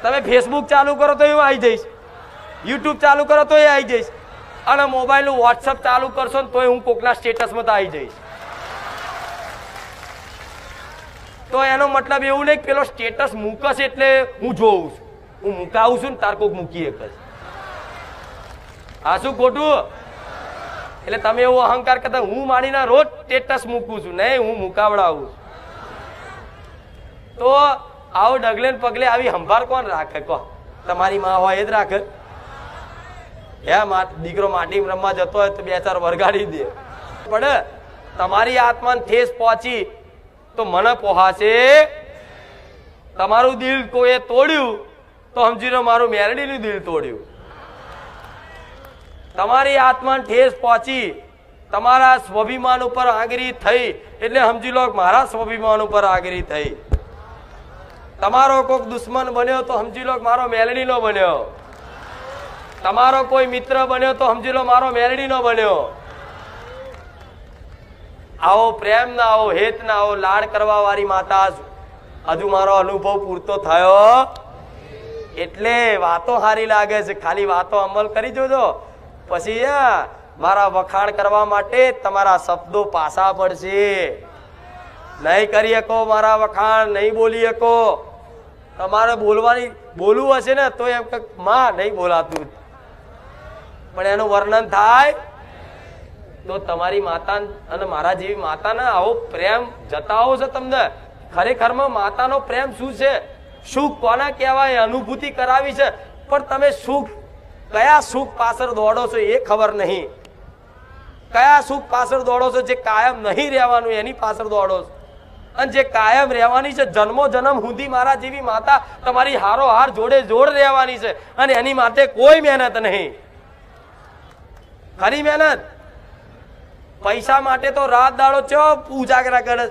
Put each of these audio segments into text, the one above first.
તમે ફેસબુક ચાલુ કરો તો હું આવી જઈશ, યુટ્યુબ ચાલુ કરો તો એ આવી જઈશ, અને મોબાઈલનું વોટ્સઅપ ચાલુ કરશો ને તોય હું કોકના સ્ટેટસમાં તો આવી જઈશ. તો એનો મતલબ એવું નહીં પેલો સ્ટેટસ મૂકશે એટલે હું જોઉં છું, હું મુકાવું છું ને તાર કોક મૂકી એક જ. આ શું ખોટું? એટલે તમે એવો અહંકાર કરતા હું માણીના રોજ સ્ટેટસ મૂકું છું, નહીં હું મુકાવડાવું. તો આવો ડગલે ને પગલે આવી સંભાળ કોણ રાખે? કહો તમારી માં હોય એ જ રાખે. હે દીકરો માટી રમવા જતો હોય તો બે ચાર વરગાડી દે, પણ તમારી આત્માને ઠેસ પહોંચી તો મને પહોંચે. તમારું દિલ કોઈએ તોડ્યું તો સમજી લો મારું મેરડીનું દિલ તોડ્યું. તમારી આત્માને ઠેસ પહોંચી, તમારા સ્વાભિમાન ઉપર આગરી થઈ એટલે સમજી લો મારા સ્વાભિમાન ઉપર આગરી થઈ. તમારો કોઈક દુશ્મન બન્યો તો સમજી લો મારો મેલડીનો બન્યો. તમારો કોઈ મિત્ર બન્યો તો સમજી લો મારો મેલડીનો બન્યો. આવો પ્રેમ ના આવો હેત ના આવો લાડ કરવા વાળી માતા હજુ મારો અનુભવ પૂરતો થયો એટલે વાતો સારી લાગે છે. ખાલી વાતો અમલ કરી જોજો, પછી મારા વખાણ કરવા માટે તમારા શબ્દો પાછા પડશે. નહીં કરી શકો મારા વખાણ, નહીં બોલી શકો. તમારે બોલવું હશે ને તો એમ કે માં નહીં બોલાતું, પણ એનું વર્ણન થાય તો તમારી માતા અને મારા જેવી માતાના આવો પ્રેમ જતાવો છે તમને. ખરેખરમાં માતાનો પ્રેમ શું છે, સુખ કોના કહેવાય, અનુભૂતિ કરાવી છે, પણ તમે સુખ કયા સુખ પાછળ દોડો છો એ ખબર નહીં. કયા સુખ પાછળ દોડો છો? જે કાયમ નહીં રહેવાનું એની પાછળ દોડો છો, અને જે કાયમ રહેવાની છે જન્મો જન્મ સુધી મારા જેવી માતા તમારી હારો હાર જોડે જોડ રહેવાની છે, અને એની માટે કોઈ મહેનત નહીં. ખરી મહેનત. પૈસા માટે તો રાત દાડો ચો ઉજાગરા કરે,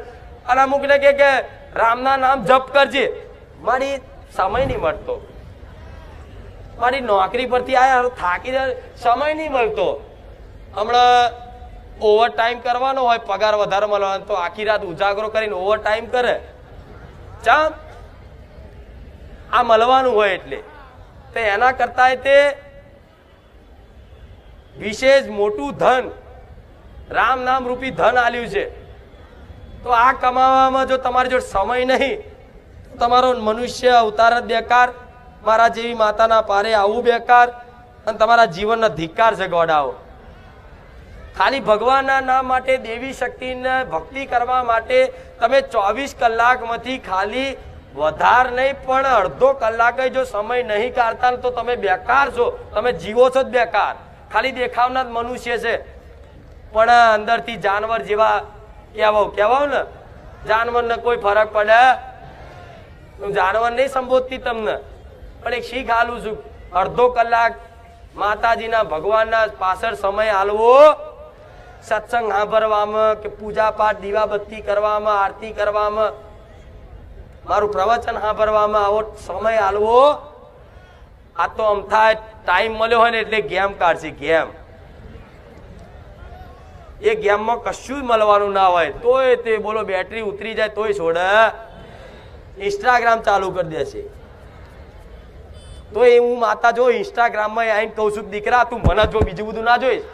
અને અમુક ને કે રામના નામ જપ કરજે. મારી સમય નહીં મળતો, મારી નોકરી પરથી આયા થાકી જાય, સમય નહીં મળતો. હમણાં ઓવર ટાઈમ કરવાનો હોય, પગાર વધારે મળવાનો, તો આખી રાત ઉજાગરો કરીને ઓવર ટાઈમ કરે. ચા આ મળવાનું હોય એટલે તો એના કરતા તે વિશેષ મોટું ધન રામ નામ રૂપી ધન આલ્યું છે. તો આ કમાવામાં જો તમારી જોડે સમય નહીં, તમારો મનુષ્ય અવતાર જ બેકાર, મારા જેવી માતાના પારે આવું બેકાર, અને તમારા જીવનનો ધિક્કાર છે. ગોડાઓ ખાલી ભગવાનના નામ માટે, દેવી શક્તિને ભક્તિ કરવા માટે તમે 24 કલાકમાંથી ખાલી વધાર નહીં પણ અડધો કલાક જો સમય નહીં કાઢતા તો તમે બેકાર છો. તમે જીવો છો જ બેકાર. ખાલી દેખાવના જ મનુષ્ય છે, પણ અંદરથી જાનવર જેવા કહેવાવ ને. જાનવરને કોઈ ફરક પડે? હું જાનવર નહીં સંબોધતી તમને, પણ એક શીખ આલું છું. અડધો કલાક માતાજીના ભગવાનના પાછળ સમય આલવો, સત્સંગ સાંભળવામાં કે પૂજા પાઠ દીવાબત્તી કરવામાં, આરતી કરવામાં, મારું પ્રવચન સાંભળવામાં આવો સમય આલવો. આ તો અમથા ટાઈમ મળ્યો હોય ને એટલે ગેમ કાઢશે. ગેમ એ ગેમમાં કશું જ મળવાનું ના હોય, તોય તે બોલો બેટરી ઉતરી જાય તોય છોડે, ઇન્સ્ટાગ્રામ ચાલુ કરી દેશે. તો એ હું માતા જો ઇન્સ્ટાગ્રામમાં આવીને કહું છું, દીકરા તું મને જો, બીજું બધું ના જોઈશ.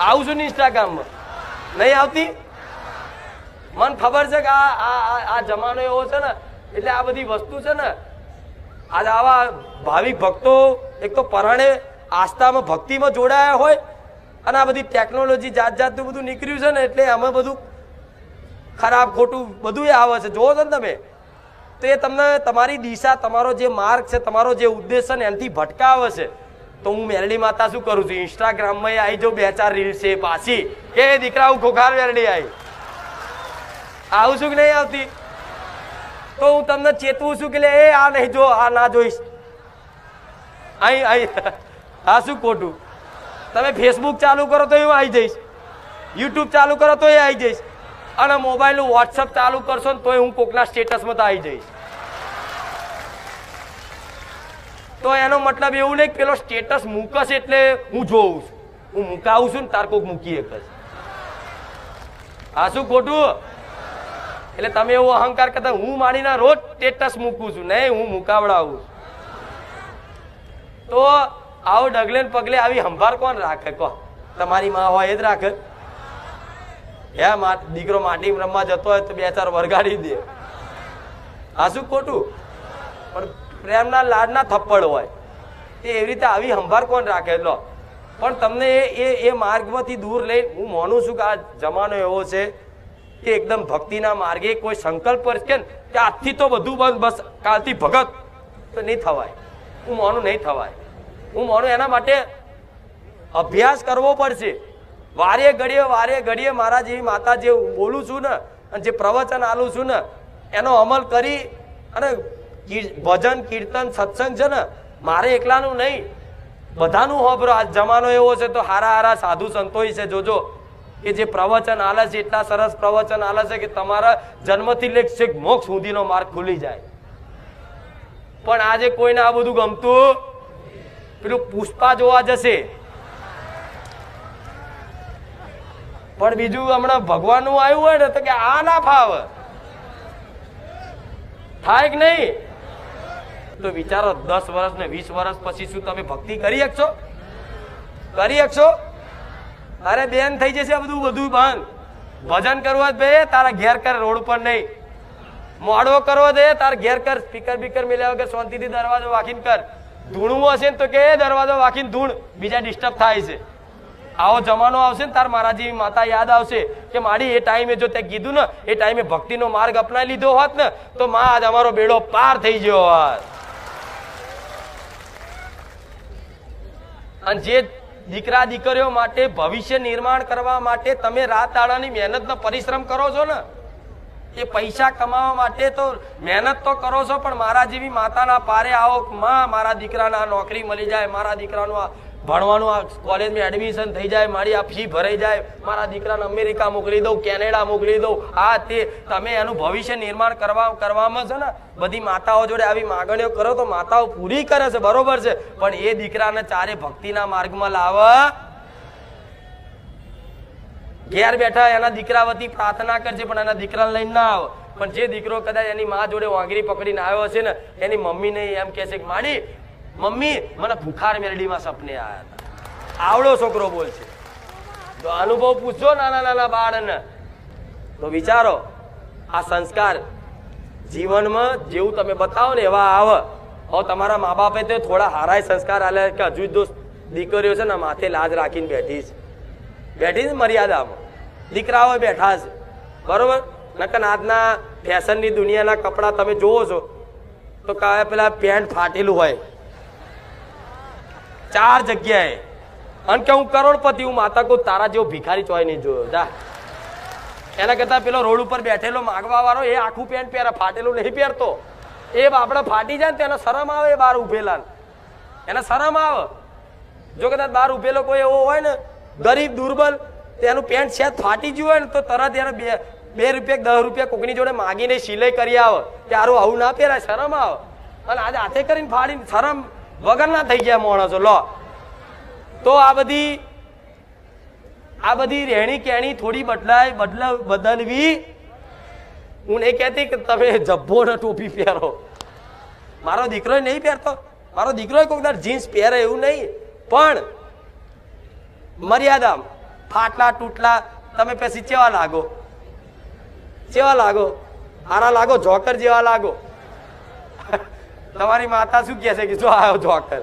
આવું છું ને ઇન્સ્ટાગ્રામમાં, નહીં આવતી? મને ખબર છે કે આ જમાનો એવો છે ને, એટલે આ બધી વસ્તુ છે ને. આજે આવા ભાવિક ભક્તો એક તો પરાણે આસ્થામાં ભક્તિમાં જોડાયા હોય, અને આ બધી ટેકનોલોજી જાત જાતનું બધું નીકળ્યું છે ને, એટલે આમાં બધું ખરાબ ખોટું બધું આવે છે. જોવો છો ને તમે, તો એ તમને તમારી દિશા, તમારો જે માર્ગ છે, તમારો જે ઉદ્દેશ છે ને એનાથી ભટકાવે છે. તો હું મેરડી માતા શું કરું છું, ઇન્સ્ટાગ્રામમાં આવી જાઉં, 2-4 રીલ છે પાછી, એ દીકરા હું ખોખાર મેરડી આવી આવું છું કે નહીં આવતી? તો હું તમને ચેતવું છું કે એ આ નહીં જો, આ ના જોઈશ. અહીં આ શું ખોટું? તમે ફેસબુક ચાલુ કરો તો હું આવી જઈશ, યુટ્યુબ ચાલુ કરો તો એ આવી જઈશ, અને મોબાઈલનું વોટ્સઅપ ચાલુ કરશો ને તોય હું કોકના સ્ટેટસમાં તો આવી જઈશ. તો એનો મતલબ એવું નહીં પેલો સ્ટેટસ મૂકશે એટલે હું જોઉં છું, હું મુકાવું છું ને તાર કોક મૂકી એક જ. આ શું ખોટું? એટલે તમે એવો અહંકાર કરતા હું માણીના રોજ સ્ટેટસ મૂકું છું, નહીં હું મુકાવડાવું. તો આવો ડગલે ને પગલે આવી સંભાળ કોણ રાખે? કહો, તમારી માં હોય એ જ રાખે. હે દીકરો માટી રમવા જતો હોય તો 2-4 વરગાડી દે, આ શું ખોટું? પણ પ્રેમના લાડના થપ્પડ હોય એવી રીતે આવી સંભાળ કોણ રાખે? લો, પણ તમને એ માર્ગમાંથી દૂર લઈ, હું માનું છું કે આ જમાનો એવો છે કે એકદમ ભક્તિના માર્ગે કોઈ સંકલ્પ કે આજથી તો બધું બંધ, બસ કાલથી ભગત, તો નહીં થવાય. હું માનું નહીં થવાય. હું માનું એના માટે અભ્યાસ કરવો પડશે. વારે ઘડીએ મારા જેવી માતા જે બોલું છું ને અને જે પ્રવચન આલું છું ને એનો અમલ કરી અને ભજન કીર્તન સત્સંગ છે ને મારે એકલાનું નહીં, બધાનું હોબરો. આ જમાનો એવો છે તો હારા સાધુ સંતોય છે, જોજો કે જે પ્રવચન આલે છે એટલા સરસ પ્રવચન આલે છે કે તમારા જન્મથી લેખ મોક્ષ સુધીનો માર્ગ ખુલી જાય. પણ આજે કોઈને આ બધું ગમતું, પેલું પુષ્પા જોવા જશે. પણ બીજું હમણાં ભગવાનનું આવ્યું હોય ને તો કે આ ના ફાવે, થાય કે નહીં? તો વિચારો 10 વર્ષ ને 20 વર્ષ પછી શું તમે ભક્તિ કરી શકશો? કરી શકશો? અરે બેન થઈ જશે બધું બંધ. ભજન કરવું બે તારા ઘેર કર, રોડ ઉપર નહીં. મોડવો કરવો દે તારા ઘેર કર, સ્પીકર બીકર મિલ્યા વગર શાંતિથી દરવાજો વાકીને કર. ધૂણવું હશે ને તો કે દરવાજો વાકીને ધૂણ, બીજા ડિસ્ટર્બ થાય છે. આવો જમાનો આવશે ને તાર મારા જેવી માતા યાદ આવશે કે મારી એ ટાઈમે જો તે કીધું ને એ ટાઈમે ભક્તિનો માર્ગ અપનાવી લીધો હોત ને તો માં આજ અમારો બેડો પાર થઈ ગયો હોત. અને જે દીકરા દીકરીઓ માટે ભવિષ્ય નિર્માણ કરવા માટે તમે રાત દાડાની મહેનતનો પરિશ્રમ કરો છો ને, એ પૈસા કમાવા માટે તો મહેનત તો કરો છો, પણ મારા જેવી માતાના પારે આવો, માં મારા દીકરાના નોકરી મળી જાય, મારા દીકરાનું આ ભણવાનું આ કોલેજમાં એડમિશન થઈ જાય, મારી આ ફી ભરાઈ જાય, મારા દીકરાને અમેરિકા મોકલી દઉં, કેનેડા મોકલી દઉં, આ તે તમે એનું ભવિષ્ય નિર્માણ કરવામાં છે ને બધી માતાઓ જોડે આવી માગણીઓ કરો તો માતાઓ પૂરી કરે છે, બરોબર છે. પણ એ દીકરાને ચારે ભક્તિના માર્ગમાં લાવે, ઘેર બેઠા એના દીકરા વતી પ્રાર્થના કરશે પણ એના દીકરાને લઈને ના આવે. પણ જે દીકરો કદાચ એની માં જોડે વાંગરી પકડીને આવ્યો હશે ને એની મમ્મીને એમ કહેશે કે માડી મમ્મી મને ભૂખાર મેરડીમાં સપને આવ્યા હતા. આવડો છોકરો બોલશે. તો અનુભવ પૂછજો નાના બાળને તો વિચારો આ સંસ્કાર જીવનમાં જેવું તમે બતાવો ને એવા આવે. હવે તમારા મા બાપે તો થોડા હારાય સંસ્કાર આલ્યા કે હજુ દોસ્ત દીકરીઓ છે ને માથે લાજ રાખીને બેઠી છે મર્યાદામાં, દીકરાઓ બેઠા છે, બરોબર. નકર આજના ફેશનની દુનિયાના કપડા તમે જોવો છો તો પેલા પેન્ટ ફાટેલું હોય 4 જગ્યાએ, અને કે હું કરોડપતિ, હું માતા કહું તારા જેવો ભિખારી ચોય નહીં જોયો જા. એના કરતા પેલો રોડ ઉપર બેઠેલો માગવા વાળો એ આખું પેન્ટ પહેરે, ફાટેલું નહીં પહેરતો. એ બાપડા ફાટી જાય ને તો એને શરમ આવે, બહાર ઉભેલા એને શરમ આવે. જો કદાચ બહાર ઉભેલો કોઈ એવો હોય ને ગરીબ દુર્બલ, એનું પેન્ટ છે ફાટી ગયું હોય ને તો તરત એને 2 રૂપિયા 10 રૂપિયા કોકની જોડે માગીને સિલાઈ કરી આવે કે આરું આવું ના પહેરાય, શરમ આવે. અને આજે હાથે કરીને ફાડીને શરમ વગર ના થઈ ગયા માણસો. લો તો આ બધી રહેણી કેણી થોડી બદલવી. હું નહીં કહેતી કે તમે જબ્બો ને ટોપી પહેરો, મારો દીકરો નહીં પહેરતો, મારો દીકરો કોઈક દર જીન્સ પહેરે એવું નહીં, પણ મર્યાદા. ફાટલા તૂટલા તમે પછી ચેવા લાગો, હારા લાગો, જોકર જેવા લાગો. તમારી માતા શું કહે છે કે જો આવ્યો જોકર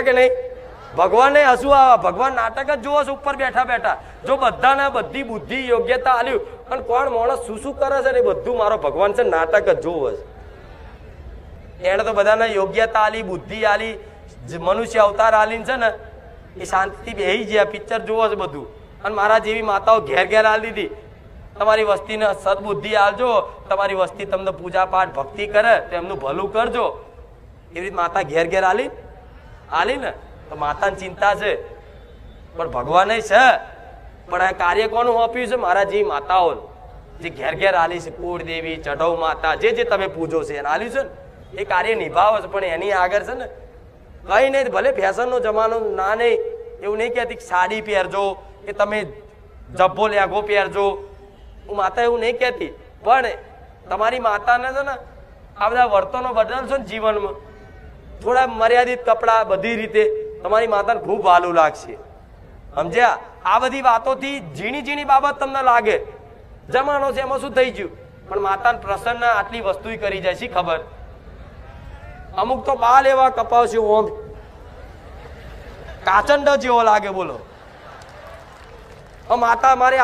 કે નહીં? ભગવાનને હસવું આવે, ભગવાન નાટક જ જોવો છે ઉપર બેઠા બેઠા. જો બધાને બધી બુદ્ધિ યોગ્યતા આલ્યું પણ કોણ માણસ શું કરે છે ને એ બધું મારો ભગવાન છે નાટક જ જોવો છે. એને તો બધાને યોગ્યતા આલી, બુદ્ધિ આલી, મનુષ્ય અવતાર આલીને છે ને એ શાંતિથી બેસી ગયા પિક્ચર જોવો છે બધું. અને મારા જેવી માતાઓ ઘેર ઘેર આલી દીધી, તમારી વસ્તીને સદબુદ્ધિ આલજો, તમારી વસ્તી તમને પૂજા પાઠ ભક્તિ કરે તો એમનું ભલું કરજો. એવી રીતે માતા ઘેર ઘેર આલી ને તો માતાની ચિંતા છે, પણ ભગવાને છે. પણ આ કાર્ય કોનું આપ્યું છે? મારા જેવી માતાઓ જે ઘેર ઘેર આલી છે, કુળ દેવી, ચઢવ માતા, જે તમે પૂજો છે એને આલ્યું છે ને એ કાર્ય નિભાવે છે. પણ એની આગળ છે ને કઈ નહીં, ભલે ફેશનનો જમાનો ના નહીં, એવું નહીં કહેતી સાડી પહેરજો કે તમે જબ્બો લેગો પહેરજો. હું માતા એવું નહીં કહેતી, પણ તમારી માતાને છે ને આ બધા વર્તનો બદલશો ને જીવનમાં, થોડા મર્યાદિત કપડાં, બધી રીતે તમારી માતાને ખૂબ વાલું લાગશે. સમજ્યા? આ બધી વાતોથી ઝીણી ઝીણી બાબત તમને લાગે જમાનો છે એમાં શું થઈ ગયું, પણ માતાને પ્રસન્ન આટલી વસ્તુ કરી જાય છે ખબર. અમુક તો બાલ એવા કપાવશે ઓમ કાચંડ જેવો લાગે. બોલો, માતા મારે